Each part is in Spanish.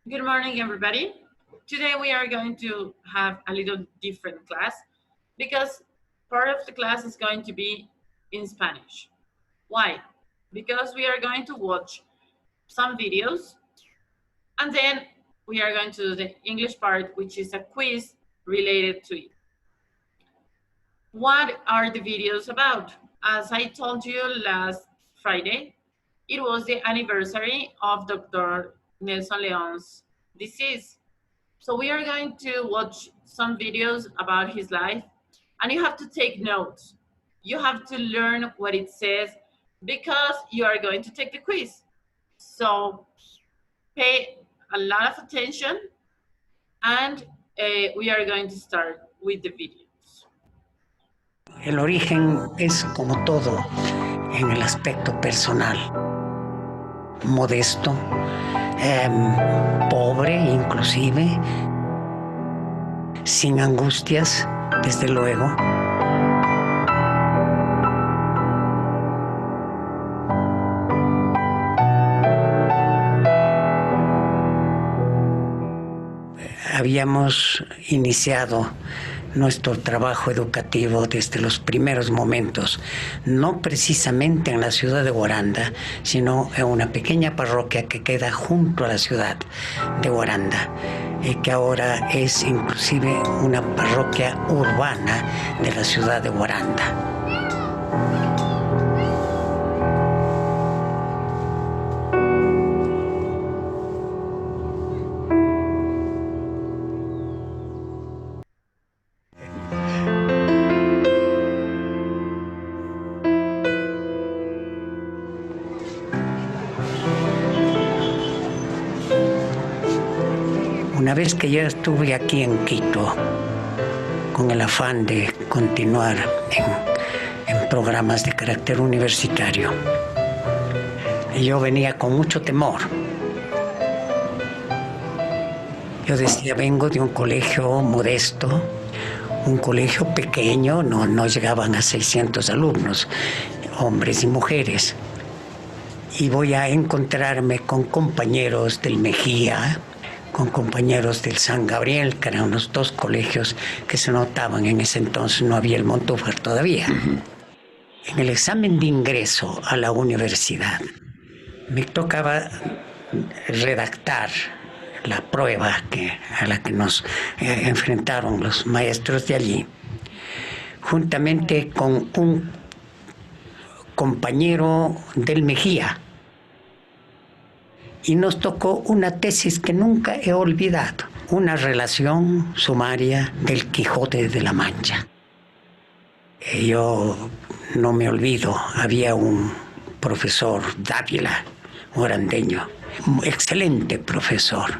Good morning, everybody. Today we are going to have a little different class because part of the class is going to be in Spanish. Why? Because we are going to watch some videos and then we are going to do the English part, which is a quiz related to it. What are the videos about? As I told you last Friday, it was the anniversary of Dr. Nelson Leon's disease. So we are going to watch some videos about his life and you have to take notes. You have to learn what it says because you are going to take the quiz. So pay a lot of attention and we are going to start with the videos. El origen es como todo en el aspecto personal. Modesto, pobre inclusive, sin angustias, desde luego. Habíamos iniciado nuestro trabajo educativo desde los primeros momentos, no precisamente en la ciudad de Guaranda, sino en una pequeña parroquia que queda junto a la ciudad de Guaranda, que ahora es inclusive una parroquia urbana de la ciudad de Guaranda. Una vez que ya estuve aquí en Quito, con el afán de continuar en programas de carácter universitario, yo venía con mucho temor. Yo decía, vengo de un colegio modesto, un colegio pequeño, no llegaban a 600 alumnos, hombres y mujeres, y voy a encontrarme con compañeros del Mejía, con compañeros del San Gabriel, que eran unos dos colegios que se notaban en ese entonces, no había el Montúfar todavía. En el examen de ingreso a la universidad, me tocaba redactar la prueba a la que nos enfrentaron los maestros de allí, juntamente con un compañero del Mejía. Y nos tocó una tesis que nunca he olvidado, una relación sumaria del Quijote de la Mancha. Yo no me olvido, había un profesor Dávila, guarandeño, un excelente profesor.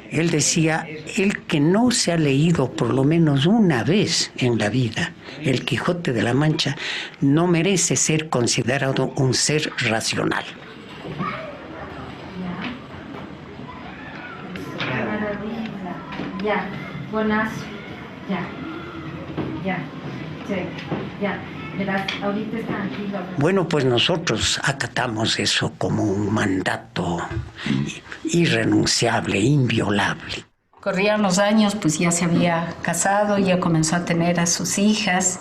Él decía, el que no se ha leído por lo menos una vez en la vida el Quijote de la Mancha no merece ser considerado un ser racional. Ya, buenas, ya, sí, ya, verás, ahorita están aquí. Bueno, pues nosotros acatamos eso como un mandato irrenunciable, inviolable. Corrían los años, pues ya se había casado, ya comenzó a tener a sus hijas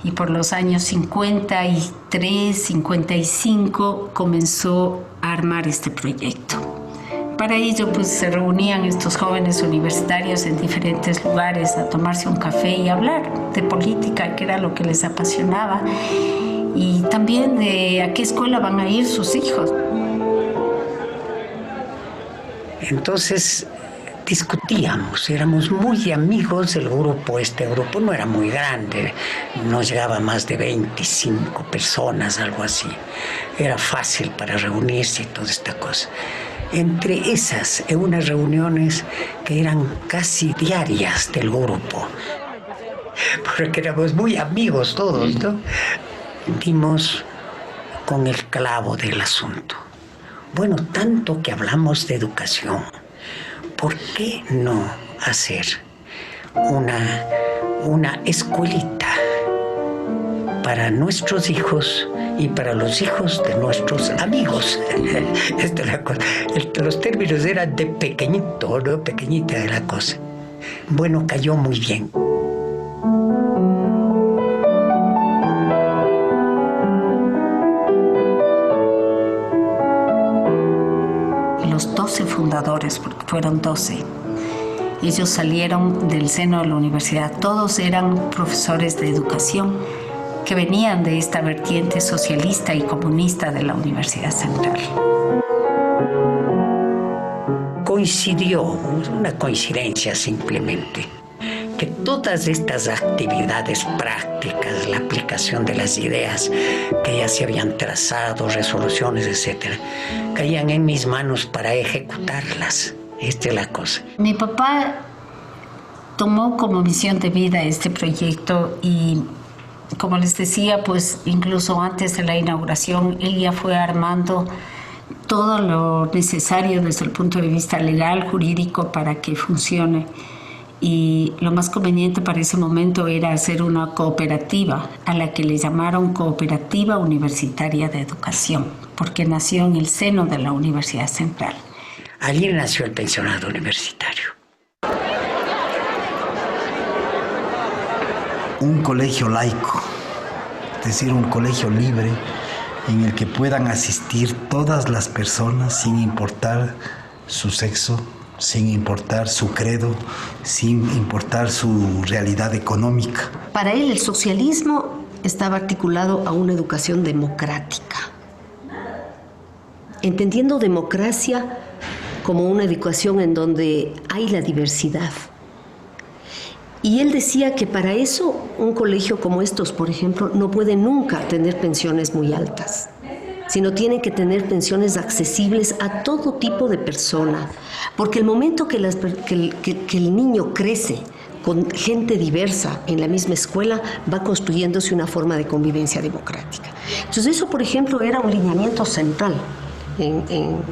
y por los años 53, 55 comenzó a armar este proyecto. Para ello, pues se reunían estos jóvenes universitarios en diferentes lugares a tomarse un café y hablar de política, que era lo que les apasionaba, y también de a qué escuela van a ir sus hijos. Entonces discutíamos, éramos muy amigos del grupo. Este grupo no era muy grande, no llegaba a más de 25 personas, algo así. Era fácil para reunirse y toda esta cosa. Entre esas, en unas reuniones que eran casi diarias del grupo, porque éramos muy amigos todos, ¿no? Dimos con el clavo del asunto. Bueno, tanto que hablamos de educación, ¿por qué no hacer una escuelita para nuestros hijos y para los hijos de nuestros amigos. Esta es la cosa. Los términos eran de pequeñito, ¿no? Pequeñita de la cosa. Bueno, cayó muy bien. Los 12 fundadores, porque fueron 12, ellos salieron del seno de la universidad. Todos eran profesores de educación que venían de esta vertiente socialista y comunista de la Universidad Central. Coincidió, una coincidencia simplemente, que todas estas actividades prácticas, la aplicación de las ideas que ya se habían trazado, resoluciones, etc., caían en mis manos para ejecutarlas. Esta es la cosa. Mi papá tomó como misión de vida este proyecto y, como les decía, pues incluso antes de la inauguración, él ya fue armando todo lo necesario desde el punto de vista legal, jurídico, para que funcione. Y lo más conveniente para ese momento era hacer una cooperativa, a la que le llamaron Cooperativa Universitaria de Educación, porque nació en el seno de la Universidad Central. Allí nació el pensionado universitario. Un colegio laico, es decir, un colegio libre en el que puedan asistir todas las personas sin importar su sexo, sin importar su credo, sin importar su realidad económica. Para él el socialismo estaba articulado a una educación democrática, entendiendo democracia como una educación en donde hay la diversidad. Y él decía que para eso un colegio como estos, por ejemplo, no puede nunca tener pensiones muy altas, sino tiene que tener pensiones accesibles a todo tipo de persona, porque el momento que el niño crece con gente diversa en la misma escuela, va construyéndose una forma de convivencia democrática. Entonces eso, por ejemplo, era un lineamiento central en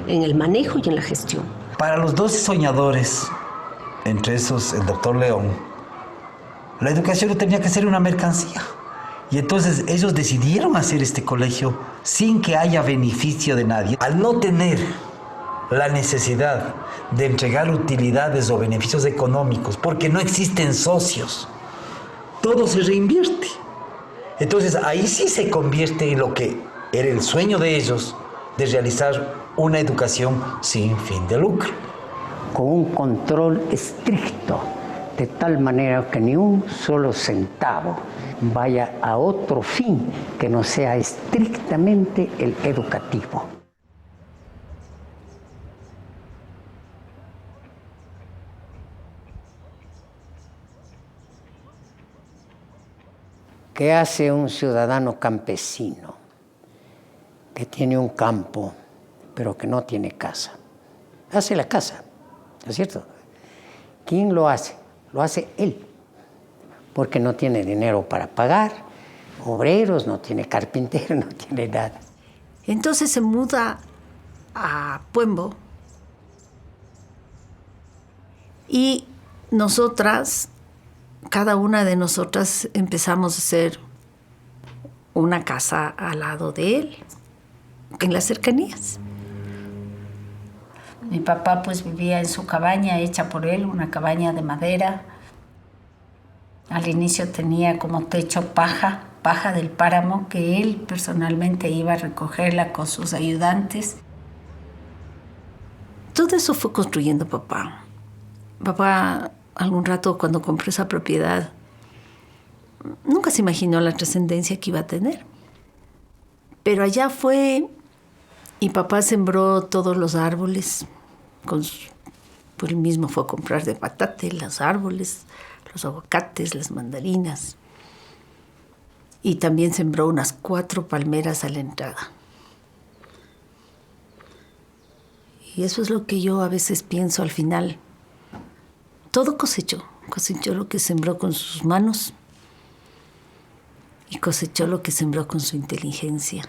el manejo y en la gestión. Para los 12 soñadores, entre esos el doctor León, la educación no tenía que ser una mercancía. Y entonces ellos decidieron hacer este colegio sin que haya beneficio de nadie. Al no tener la necesidad de entregar utilidades o beneficios económicos, porque no existen socios, todo se reinvierte. Entonces ahí sí se convierte en lo que era el sueño de ellos, de realizar una educación sin fin de lucro. Con un control estricto, de tal manera que ni un solo centavo vaya a otro fin que no sea estrictamente el educativo. ¿Qué hace un ciudadano campesino que tiene un campo, pero que no tiene casa? Hace la casa, ¿no es cierto? ¿Quién lo hace? Lo hace él, porque no tiene dinero para pagar obreros, no tiene carpintero, no tiene nada. Entonces se muda a Puembo y nosotras, cada una de nosotras, empezamos a hacer una casa al lado de él, en las cercanías. Mi papá pues vivía en su cabaña hecha por él, una cabaña de madera. Al inicio tenía como techo paja del páramo, que él personalmente iba a recogerla con sus ayudantes. Todo eso fue construyendo papá. Papá, algún rato cuando compró esa propiedad, nunca se imaginó la trascendencia que iba a tener. Pero allá fue y papá sembró todos los árboles. Pues él mismo fue a comprar de patate los árboles, los aguacates, las mandarinas. Y también sembró unas 4 palmeras a la entrada. Y eso es lo que yo a veces pienso al final. Todo cosechó lo que sembró con sus manos y cosechó lo que sembró con su inteligencia.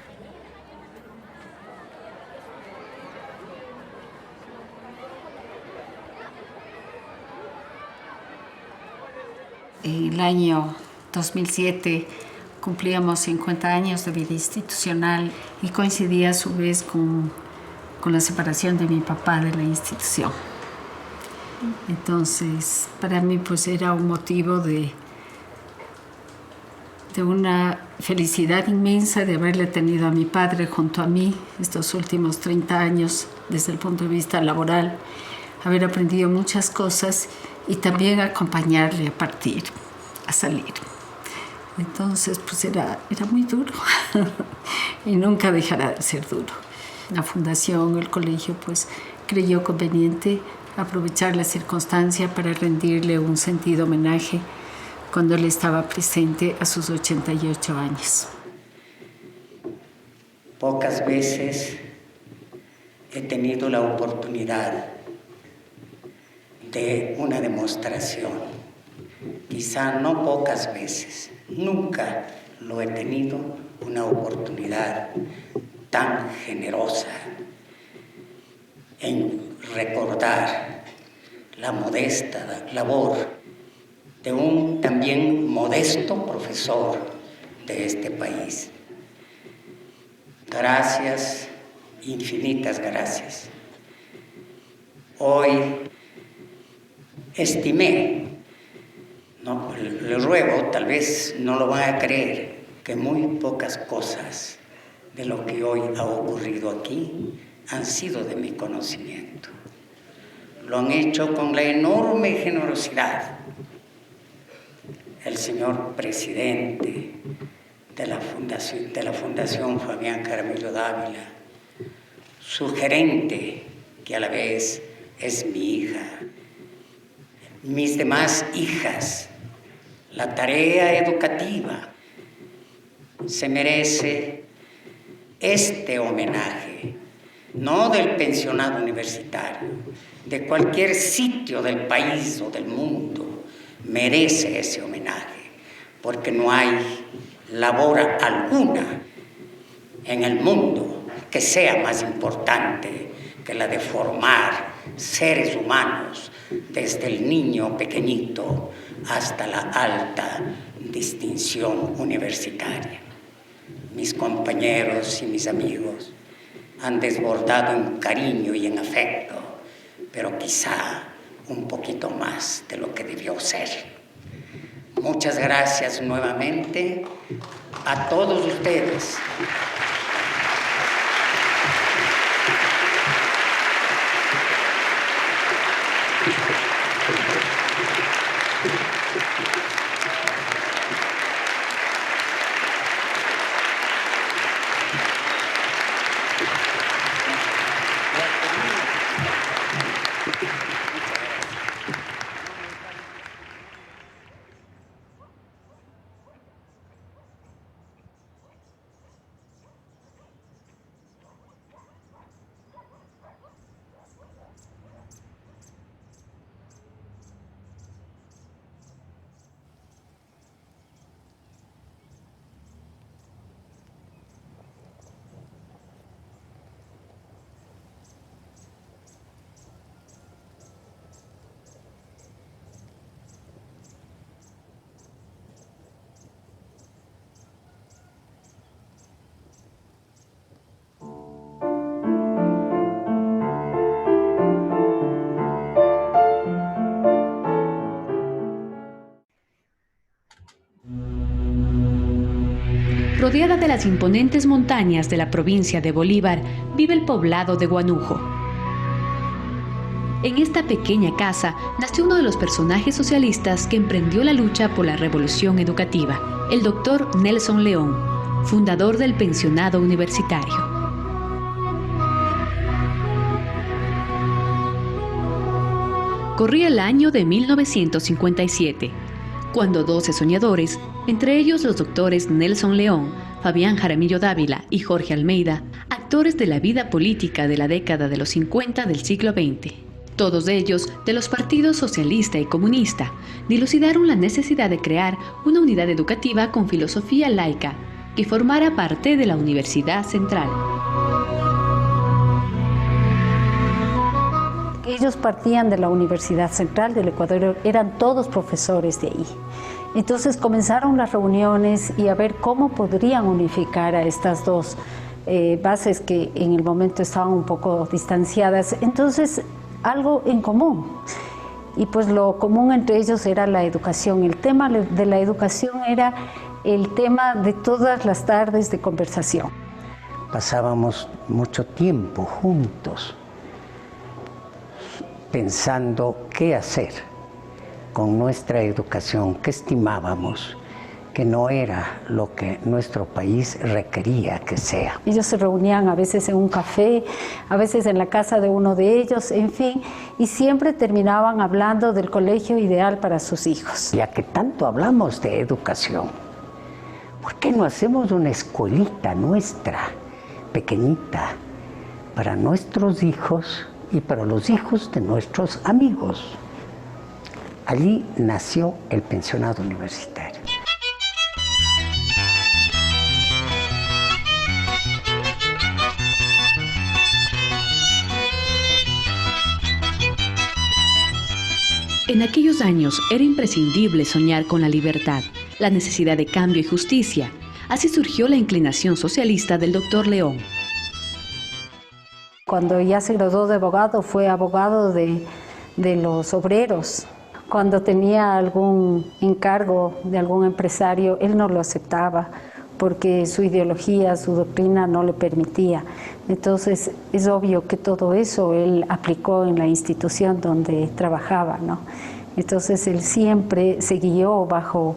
En el año 2007 cumplíamos 50 años de vida institucional y coincidía a su vez con la separación de mi papá de la institución. Entonces, para mí pues era un motivo de una felicidad inmensa de haberle tenido a mi padre junto a mí estos últimos 30 años desde el punto de vista laboral, haber aprendido muchas cosas y también acompañarle a partir, a salir. Entonces, pues era muy duro y nunca dejará de ser duro. La fundación, el colegio, pues creyó conveniente aprovechar la circunstancia para rendirle un sentido homenaje cuando él estaba presente a sus 88 años. Pocas veces he tenido la oportunidad de una demostración. Quizá no pocas veces, nunca lo he tenido una oportunidad tan generosa en recordar la modesta labor de un también modesto profesor de este país. Gracias, infinitas gracias. Hoy estimé, no, le ruego, tal vez no lo van a creer, que muy pocas cosas de lo que hoy ha ocurrido aquí han sido de mi conocimiento. Lo han hecho con la enorme generosidad el señor presidente de la Fundación Fabián Jaramillo Dávila, su gerente, que a la vez es mi hija, mis demás hijas. La tarea educativa se merece este homenaje, no del pensionado universitario, de cualquier sitio del país o del mundo, merece ese homenaje, porque no hay labor alguna en el mundo que sea más importante que la de formar seres humanos desde el niño pequeñito hasta la alta distinción universitaria. Mis compañeros y mis amigos han desbordado en cariño y en afecto, pero quizá un poquito más de lo que debió ser. Muchas gracias nuevamente a todos ustedes. Rodeada de las imponentes montañas de la provincia de Bolívar, vive el poblado de Guanujo. En esta pequeña casa nació uno de los personajes socialistas que emprendió la lucha por la revolución educativa, el doctor Nelson León, fundador del pensionado universitario. Corría el año de 1957, cuando 12 soñadores, entre ellos los doctores Nelson León, Fabián Jaramillo Dávila y Jorge Almeida, actores de la vida política de la década de los 50 del siglo XX, todos ellos de los partidos socialista y comunista, dilucidaron la necesidad de crear una unidad educativa con filosofía laica que formara parte de la Universidad Central. Ellos partían de la Universidad Central del Ecuador, eran todos profesores de ahí. Entonces comenzaron las reuniones y a ver cómo podrían unificar a estas dos bases que en el momento estaban un poco distanciadas. Entonces, algo en común. Y pues lo común entre ellos era la educación. El tema de la educación era el tema de todas las tardes de conversación. Pasábamos mucho tiempo juntos pensando qué hacer con nuestra educación, que estimábamos que no era lo que nuestro país requería que sea. Ellos se reunían a veces en un café, a veces en la casa de uno de ellos, en fin, y siempre terminaban hablando del colegio ideal para sus hijos. Ya que tanto hablamos de educación, ¿por qué no hacemos una escuelita nuestra, pequeñita, para nuestros hijos y para los hijos de nuestros amigos? Allí nació el pensionado universitario. En aquellos años era imprescindible soñar con la libertad, la necesidad de cambio y justicia. Así surgió la inclinación socialista del doctor León. Cuando ya se graduó de abogado, fue abogado de los obreros. Cuando tenía algún encargo de algún empresario, él no lo aceptaba porque su ideología, su doctrina no le permitía. Entonces, es obvio que todo eso él aplicó en la institución donde trabajaba, ¿no? Entonces, él siempre se guió bajo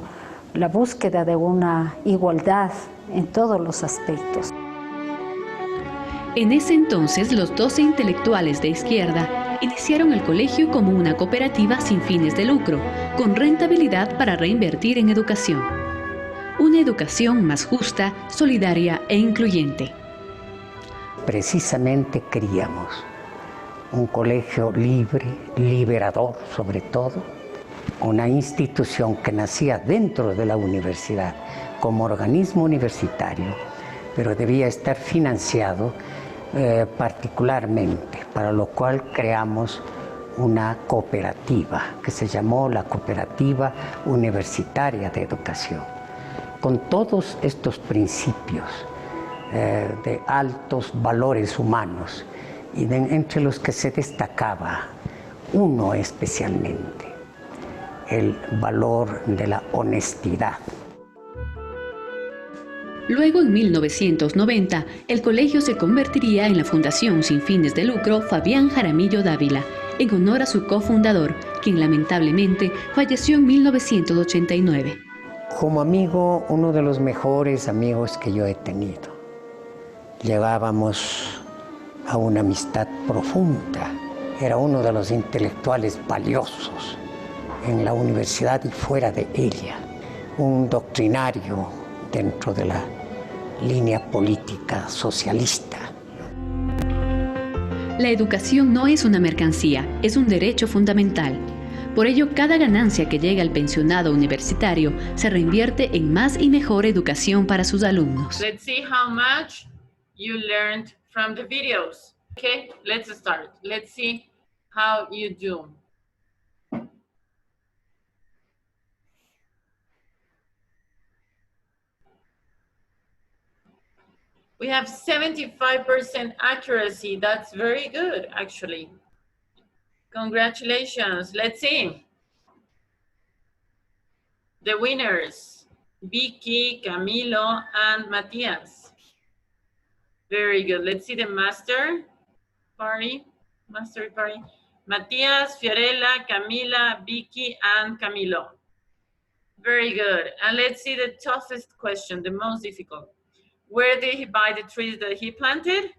la búsqueda de una igualdad en todos los aspectos. En ese entonces, los 12 intelectuales de izquierda iniciaron el colegio como una cooperativa sin fines de lucro, con rentabilidad para reinvertir en educación. Una educación más justa, solidaria e incluyente. Precisamente queríamos un colegio libre, liberador sobre todo, una institución que nacía dentro de la universidad como organismo universitario, pero debía estar financiado particularmente, para lo cual creamos una cooperativa que se llamó la Cooperativa Universitaria de Educación, con todos estos principios de altos valores humanos y entre los que se destacaba uno especialmente, el valor de la honestidad. Luego, en 1990, el colegio se convertiría en la Fundación sin fines de lucro Fabián Jaramillo Dávila, en honor a su cofundador, quien lamentablemente falleció en 1989. Como amigo, uno de los mejores amigos que yo he tenido. Llevábamos a una amistad profunda. Era uno de los intelectuales valiosos en la universidad y fuera de ella. Un doctrinario dentro de la línea política socialista. La educación no es una mercancía, es un derecho fundamental. Por ello, cada ganancia que llega al pensionado universitario se reinvierte en más y mejor educación para sus alumnos. Let's see how much you learned from the videos. Okay, let's start. Let's see how you do. We have 75% accuracy. That's very good, actually. Congratulations. Let's see. The winners, Vicky, Camilo, and Matias. Very good. Let's see the master party. Matias, Fiorella, Camila, Vicky, and Camilo. Very good. And let's see the toughest question, the most difficult. Where did he buy the trees that he planted?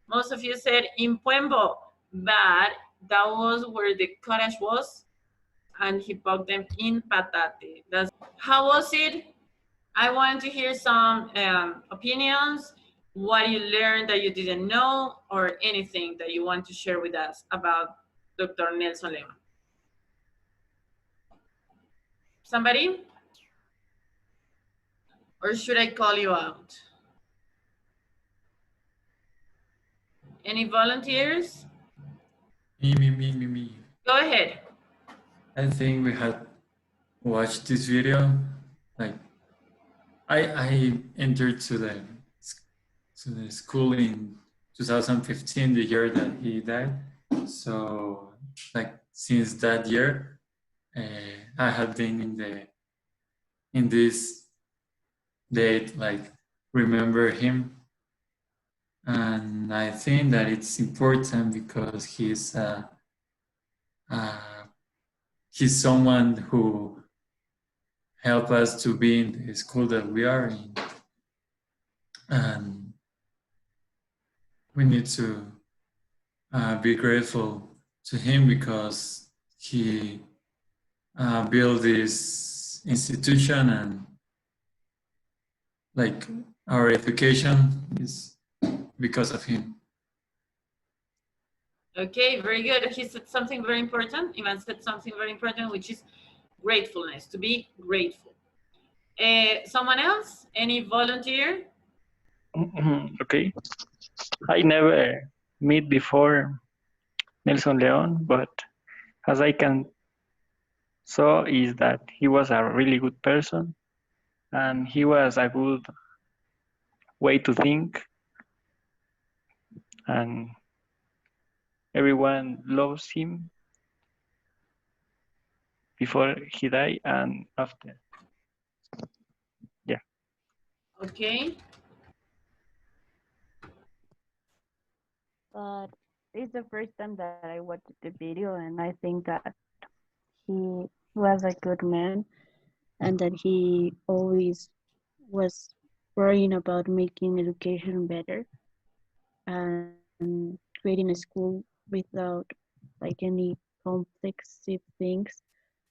Most of you said in Puembo, but that was where the cottage was, and he bought them in Patate. How was it? I want to hear some opinions, what you learned that you didn't know, or anything that you want to share with us about Dr. Nelson León. Somebody? Or should I call you out? Any volunteers? Me. Go ahead. I think we had watched this video, like I entered to the school in 2015, the year that he died. So like since that year, I have been in this date, like remember him, and I think that it's important because he's someone who helped us to be in the school that we are in, and we need to be grateful to him because he built this institution, and like our education is because of him. Okay, very good. He said something very important. Ivan said something very important, which is gratefulness, to be grateful. Someone else? Any volunteer? Okay. I never meet before Nelson Leon, but as I can saw is that he was a really good person, and he was a good way to think, and everyone loves him before he died and after. Yeah. Okay. But it's the first time that I watched the video, and I think that he was a good man, and that he always was worrying about making education better and creating a school without like any complex things,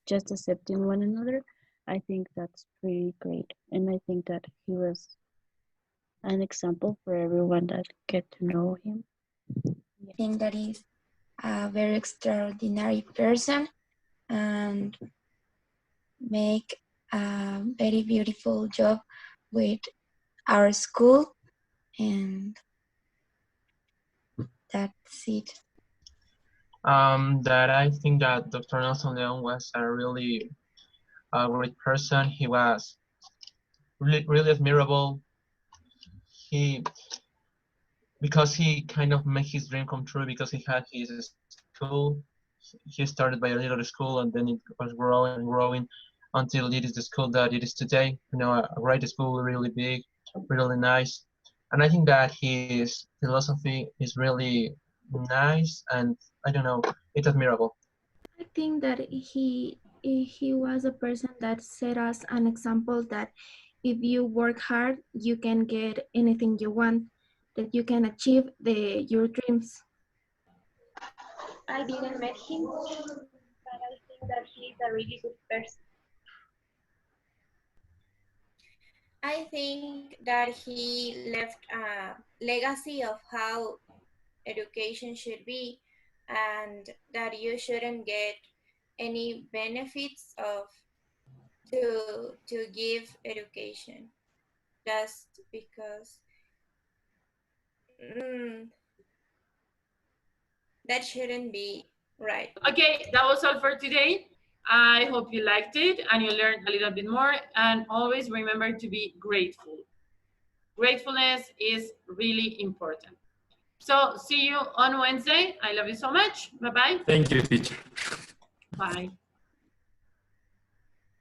just accepting one another. I think that's pretty great, and I think that he was an example for everyone that get to know him. I think that is a very extraordinary person and make a very beautiful job with our school, and that's it. That I think that Dr. Nelson Leon was a really great person. He was really admirable. Because he kind of made his dream come true, because he had his school. He started by a little school, and then it was growing and growing until it is the school that it is today. You know, a great school, really big, really nice. And I think that his philosophy is really nice, and I don't know, it's admirable. I think that he was a person that set us an example that if you work hard, you can get anything you want, that you can achieve your dreams. I didn't meet him, but I think that he's a really good person. I think that he left a legacy of how education should be, and that you shouldn't get any benefits of to give education just because that shouldn't be right. Okay, that was all for today. I hope you liked it and you learned a little bit more, and always remember to be grateful. Gratefulness is really important. So see you on Wednesday. I love you so much. Bye-bye. Thank you, teacher. Bye.